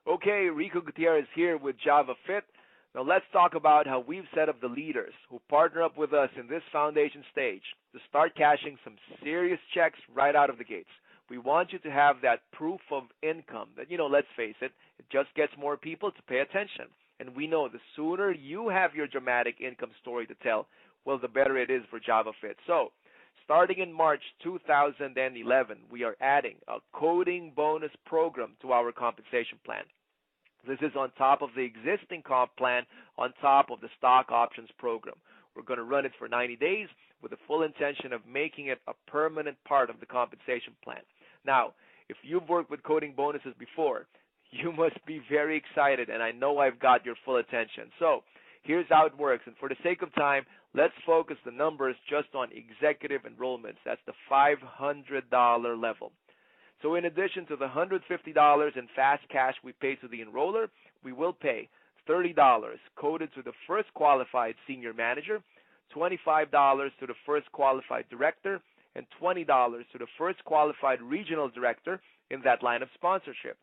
Okay, Rico Gutierrez here with JavaFit. Now let's talk about how we've set up the leaders who partner up with us in this foundation stage to start cashing some serious checks right out of the gates. We want you to have that proof of income that, let's face it just gets more people to pay attention. And we know the sooner you have your dramatic income story to tell, well, the better it is for JavaFit. So, starting in March 2011, we are adding a coding bonus program to our compensation plan. This is on top of the existing comp plan, on top of the stock options program. We're going to run it for 90 days with the full intention of making it a permanent part of the compensation plan. Now, if you've worked with coding bonuses before, you must be very excited, and I know I've got your full attention. So here's how it works, and for the sake of time, let's focus the numbers just on executive enrollments. That's the $500 level. So in addition to the $150 in fast cash we pay to the enroller, we will pay $30 coded to the first qualified senior manager, $25 to the first qualified director, and $20 to the first qualified regional director in that line of sponsorship.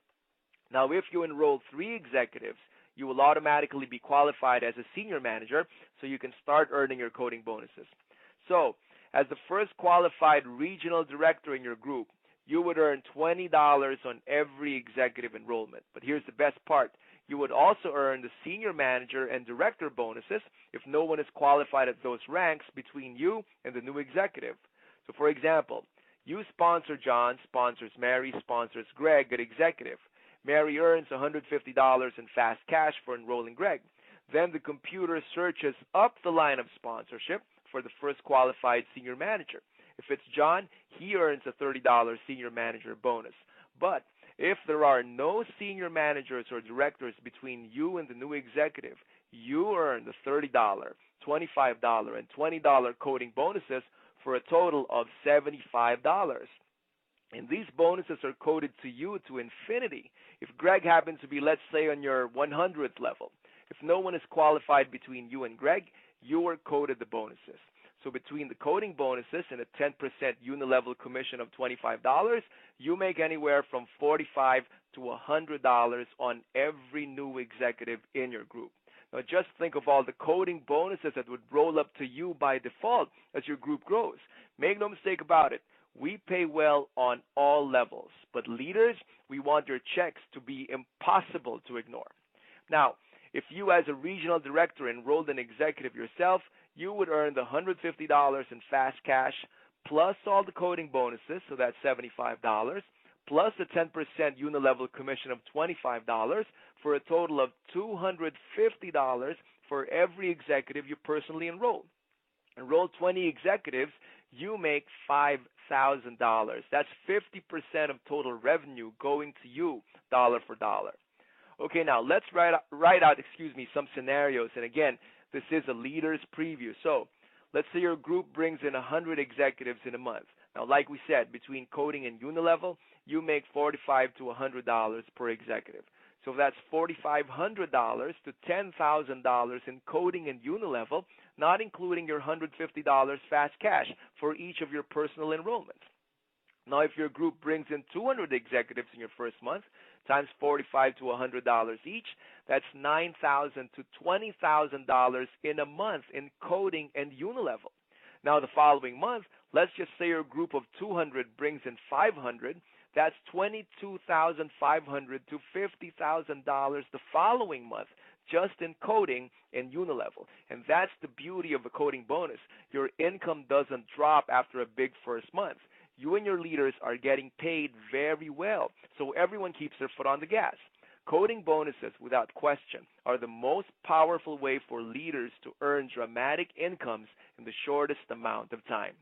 Now, if you enroll 3 executives, you will automatically be qualified as a senior manager, so you can start earning your coding bonuses. So, as the first qualified regional director in your group, you would earn $20 on every executive enrollment. But here's the best part. You would also earn the senior manager and director bonuses if no one is qualified at those ranks between you and the new executive. So, for example, you sponsor John, sponsors Mary, sponsors Greg at executive. Mary earns $150 in fast cash for enrolling Greg. Then the computer searches up the line of sponsorship for the first qualified senior manager. If it's John, he earns a $30 senior manager bonus. But if there are no senior managers or directors between you and the new executive, you earn the $30, $25, and $20 coding bonuses for a total of $75. And these bonuses are coded to you to infinity. If Greg happens to be, let's say, on your 100th level, if no one is qualified between you and Greg, you are coded the bonuses. So between the coding bonuses and a 10% unilevel commission of $25, you make anywhere from $45 to $100 on every new executive in your group. Now just think of all the coding bonuses that would roll up to you by default as your group grows. Make no mistake about it. We pay well on all levels, but leaders, we want your checks to be impossible to ignore. Now, if you as a regional director enrolled an executive yourself, you would earn the $150 in fast cash, plus all the coding bonuses, so that's $75, plus the 10% unilevel commission of $25, for a total of $250 for every executive you personally enroll. Enroll 20 executives, you make $5,000. That's 50% of total revenue going to you, dollar for dollar. Okay, now let's write out some scenarios. And again, this is a leader's preview. So let's say your group brings in 100 executives in a month. Now, like we said, between coding and unilevel, you make $45 to $100 per executive. So that's $4,500 to $10,000 in coding and unilevel, not including your $150 fast cash for each of your personal enrollments. Now, if your group brings in 200 executives in your first month, times $45 to $100 each, that's $9,000 to $20,000 in a month in coding and unilevel. Now, the following month, let's just say your group of 200 brings in 500. That's $22,500 to $50,000 the following month, just in coding and unilevel. And that's the beauty of a coding bonus. Your income doesn't drop after a big first month. You and your leaders are getting paid very well, so everyone keeps their foot on the gas. Coding bonuses, without question, are the most powerful way for leaders to earn dramatic incomes in the shortest amount of time.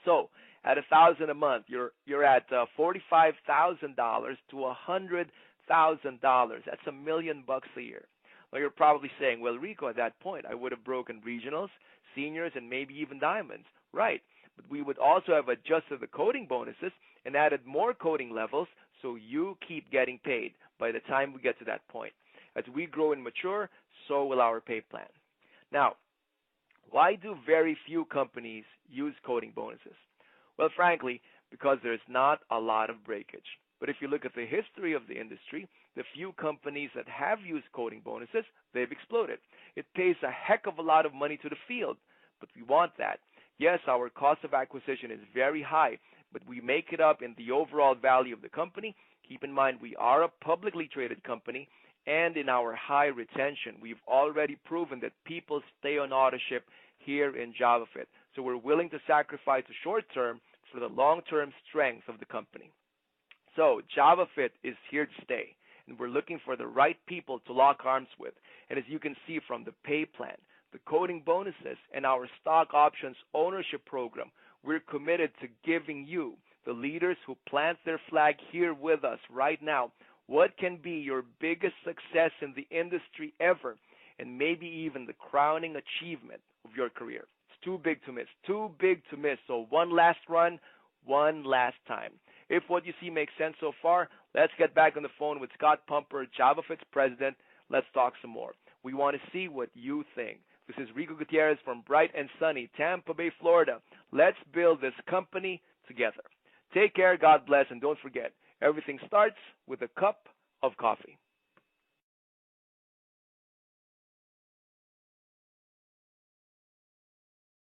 So, at $1,000 a month, you're at $45,000 to $100,000. That's $1 million a year. Now you're probably saying, well, Rico, at that point, I would have broken regionals, seniors, and maybe even diamonds. Right. But we would also have adjusted the coding bonuses and added more coding levels so you keep getting paid by the time we get to that point. As we grow and mature, so will our pay plan. Now, why do very few companies use coding bonuses? Well, frankly, because there's not a lot of breakage. But if you look at the history of the industry, the few companies that have used coding bonuses, they've exploded. It pays a heck of a lot of money to the field, but we want that. Yes, our cost of acquisition is very high, but we make it up in the overall value of the company. Keep in mind, we are a publicly traded company, and in our high retention, we've already proven that people stay on Autoship here in JavaFit. So we're willing to sacrifice the short term for the long-term strength of the company. So JavaFit is here to stay, and we're looking for the right people to lock arms with. And as you can see from the pay plan, the coding bonuses, and our stock options ownership program, we're committed to giving you, the leaders who plant their flag here with us right now, what can be your biggest success in the industry ever, and maybe even the crowning achievement of your career. It's too big to miss, too big to miss. So one last run, one last time. If what you see makes sense so far, let's get back on the phone with Scott Pumper, JavaFit's president. Let's talk some more. We want to see what you think. This is Rico Gutierrez from bright and sunny Tampa Bay, Florida. Let's build this company together. Take care, God bless, and don't forget, everything starts with a cup of coffee.